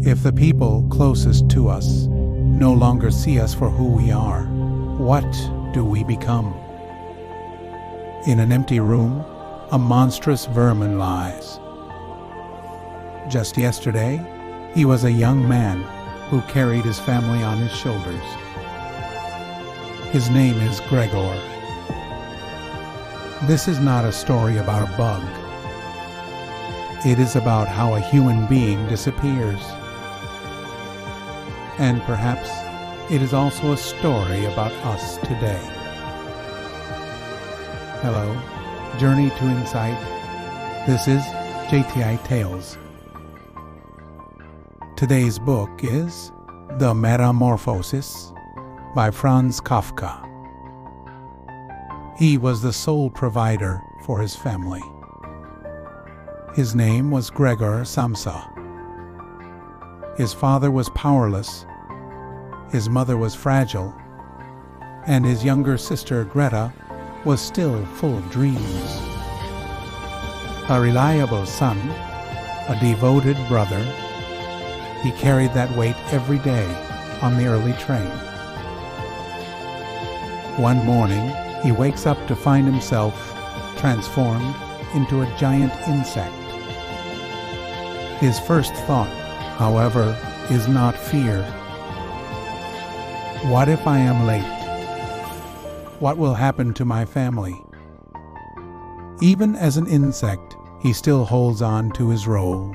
If the people closest to us no longer see us for who we are, what do we become? In an empty room, a monstrous vermin lies. Just yesterday, he was a young man who carried his family on his shoulders. His name is Gregor. This is not a story about a bug. It is about how a human being disappears. And perhaps it is also a story about us today. Hello, Journey to Insight. This is JTI Tales. Today's book is The Metamorphosis by Franz Kafka. He was the sole provider for his family. His name was Gregor Samsa. His father was powerless, his mother was fragile, and his younger sister Greta was still full of dreams. A reliable son, a devoted brother, he carried that weight every day on the early train. One morning, he wakes up to find himself transformed into a giant insect. His first thought, however, is not fear. What if I am late? What will happen to my family? Even as an insect, he still holds on to his role.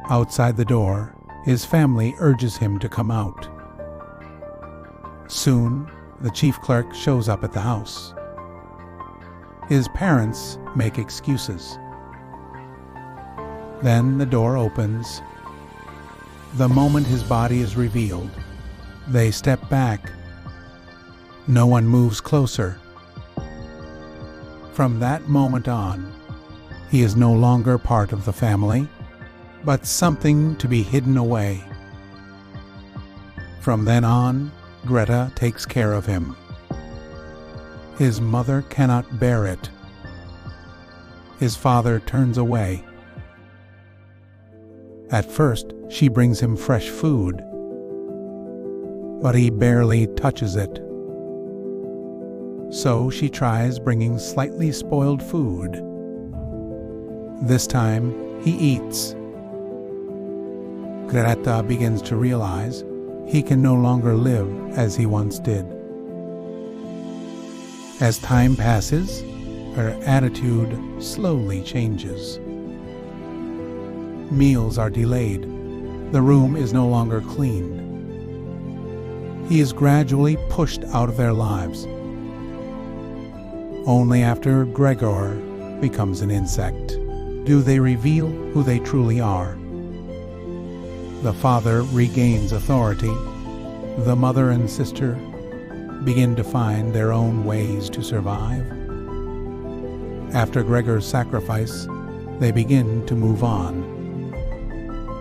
Outside the door, his family urges him to come out. Soon, the chief clerk shows up at the house. His parents make excuses. Then the door opens. The moment his body is revealed, they step back. No one moves closer. From that moment on, he is no longer part of the family, but something to be hidden away. From then on, Greta takes care of him. His mother cannot bear it. His father turns away. At first, she brings him fresh food, but he barely touches it. So she tries bringing slightly spoiled food. This time, he eats. Greta begins to realize he can no longer live as he once did. As time passes, her attitude slowly changes. Meals are delayed. The room is no longer cleaned. He is gradually pushed out of their lives. Only after Gregor becomes an insect do they reveal who they truly are. The father regains authority. The mother and sister begin to find their own ways to survive. After Gregor's sacrifice, they begin to move on.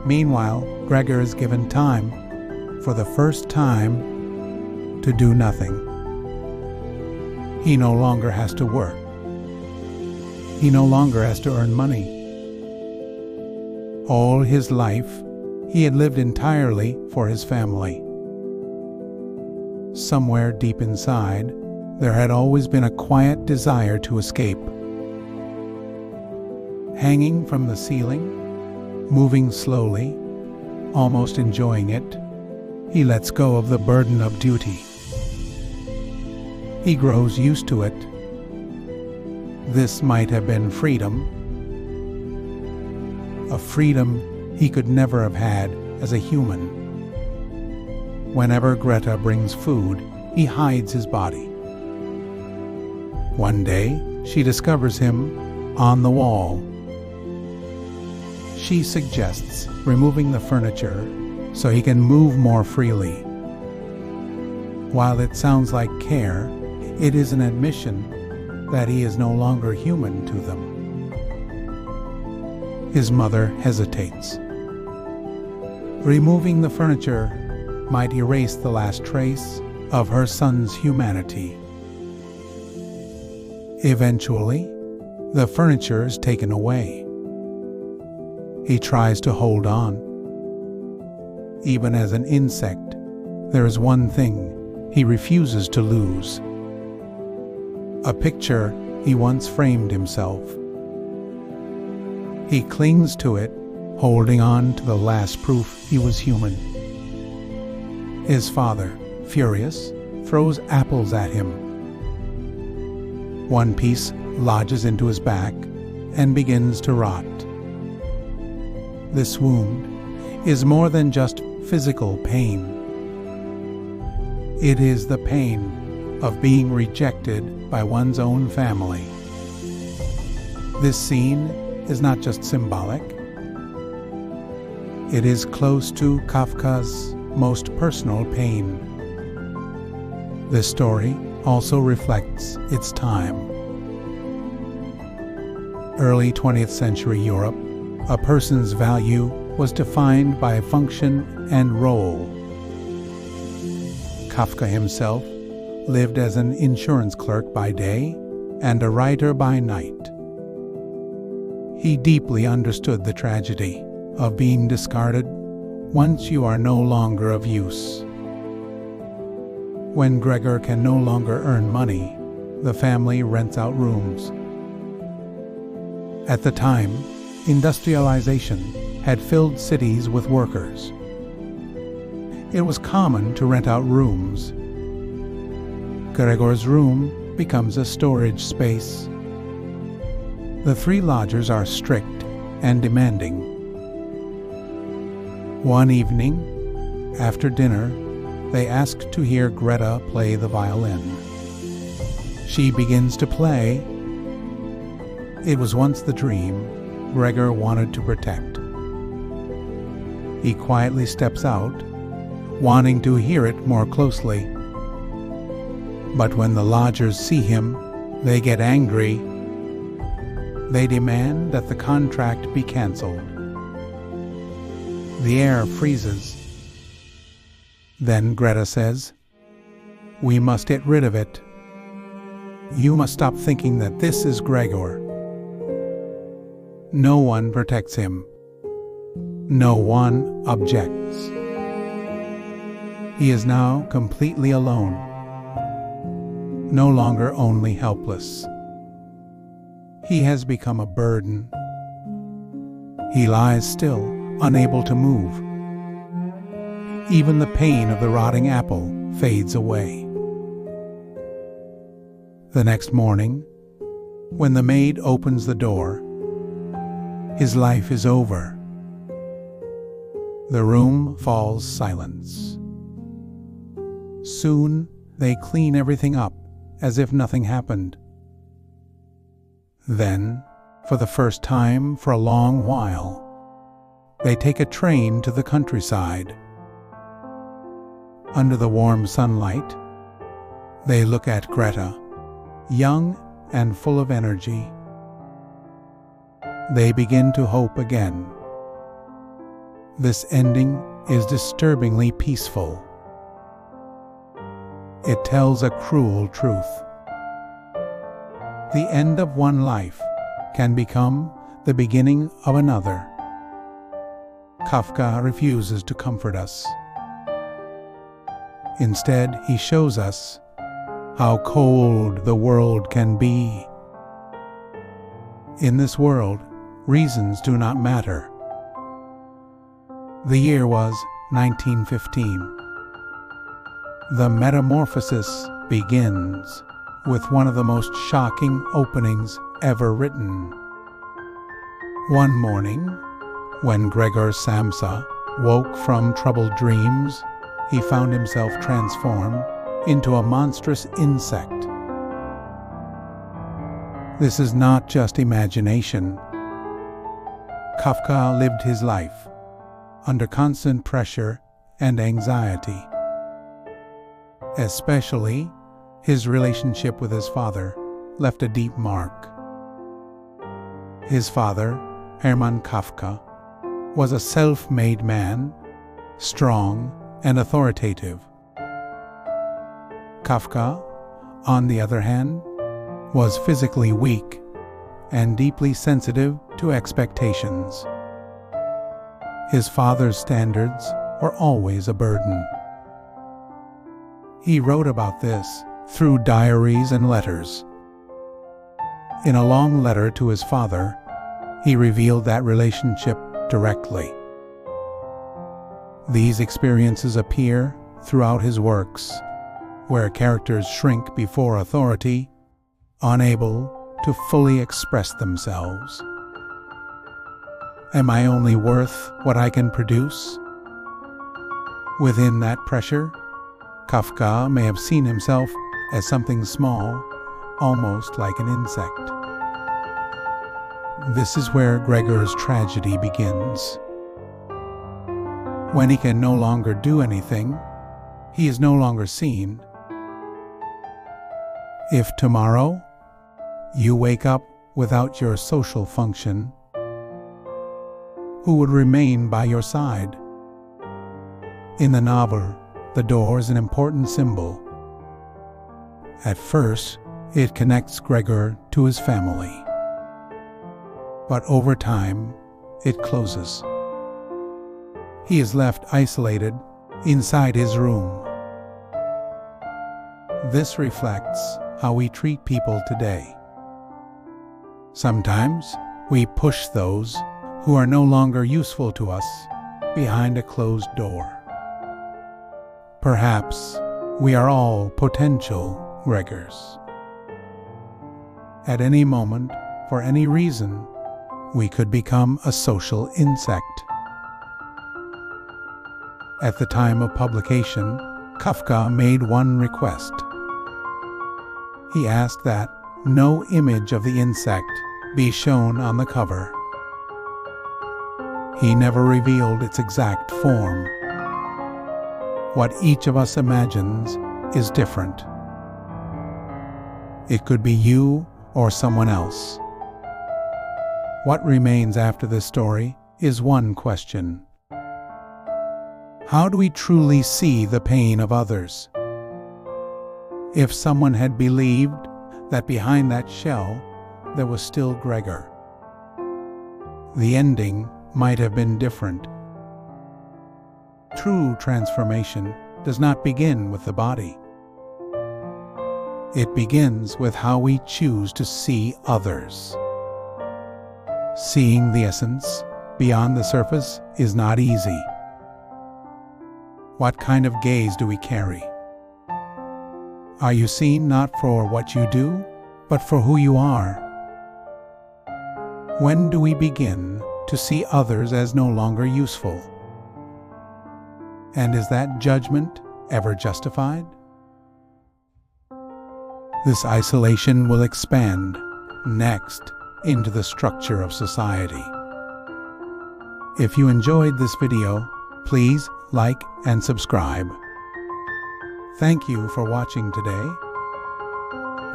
Meanwhile, Gregor is given time, for the first time, to do nothing. He no longer has to work. He no longer has to earn money. All his life, he had lived entirely for his family. Somewhere deep inside, there had always been a quiet desire to escape. Hanging from the ceiling, moving slowly, almost enjoying it, he lets go of the burden of duty. He grows used to it. This might have been freedom, a freedom he could never have had as a human. Whenever Greta brings food, he hides his body. One day, she discovers him on the wall. She suggests removing the furniture so he can move more freely. While it sounds like care, it is an admission that he is no longer human to them. His mother hesitates. Removing the furniture might erase the last trace of her son's humanity. Eventually, the furniture is taken away. He tries to hold on. Even as an insect, there is one thing he refuses to lose: a picture he once framed himself. He clings to it, holding on to the last proof he was human. His father, furious, throws apples at him. One piece lodges into his back and begins to rot. This wound is more than just physical pain. It is the pain of being rejected by one's own family. This scene is not just symbolic. It is close to Kafka's most personal pain. This story also reflects its time. Early 20th century Europe, a person's value was defined by function and role. Kafka himself lived as an insurance clerk by day and a writer by night. He deeply understood the tragedy of being discarded once you are no longer of use. When Gregor can no longer earn money, the family rents out rooms. At the time, industrialization had filled cities with workers. It was common to rent out rooms. Gregor's room becomes a storage space. The three lodgers are strict and demanding. One evening, after dinner, they ask to hear Greta play the violin. She begins to play. It was once the dream Gregor wanted to protect. He quietly steps out, wanting to hear it more closely. But when the lodgers see him, they get angry. They demand that the contract be canceled. The air freezes. Then Greta says, "We must get rid of it. You must stop thinking that this is Gregor." No one protects him. No one objects. He is now completely alone, no longer only helpless. He has become a burden. He lies still, unable to move. Even the pain of the rotting apple fades away. The next morning, when the maid opens the door, his life is over. The room falls silence. Soon they clean everything up as if nothing happened. Then, for the first time for a long while, they take a train to the countryside. Under the warm sunlight, they look at Greta, young and full of energy. They begin to hope again. This ending is disturbingly peaceful. It tells a cruel truth. The end of one life can become the beginning of another. Kafka refuses to comfort us. Instead, he shows us how cold the world can be. In this world, reasons do not matter. The year was 1915. The Metamorphosis begins with one of the most shocking openings ever written. One morning, when Gregor Samsa woke from troubled dreams, he found himself transformed into a monstrous insect. This is not just imagination. Kafka lived his life under constant pressure and anxiety. Especially, his relationship with his father left a deep mark. His father, Hermann Kafka, was a self-made man, strong and authoritative. Kafka, on the other hand, was physically weak and deeply sensitive to expectations. his father's standards were always a burden. He wrote about this through diaries and letters. In a long letter to his father, he revealed that relationship directly. These experiences appear throughout his works, where characters shrink before authority, unable to fully express themselves. Am I only worth what I can produce? Within that pressure, Kafka may have seen himself as something small, almost like an insect. This is where Gregor's tragedy begins. When he can no longer do anything, he is no longer seen. If tomorrow you wake up without your social function, who would remain by your side? In the novel, the door is an important symbol. At first, it connects Gregor to his family. But over time, it closes. He is left isolated inside his room. This reflects how we treat people today. Sometimes we push those who are no longer useful to us behind a closed door. Perhaps we are all potential Gregors. At any moment, for any reason, we could become a social insect. At the time of publication, Kafka made one request. He asked that no image of the insect be shown on the cover. He never revealed its exact form. What each of us imagines is different. It could be you or someone else. What remains after this story is one question. How do we truly see the pain of others? If someone had believed that behind that shell there was still Gregor, the ending might have been different. True transformation does not begin with the body. It begins with how we choose to see others. Seeing the essence beyond the surface is not easy. What kind of gaze do we carry? Are you seen not for what you do, but for who you are? When do we begin to see others as no longer useful? And is that judgment ever justified? This isolation will expand next into the structure of society. If you enjoyed this video, please like and subscribe. Thank you for watching today.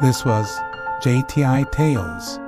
This was JTI Tales.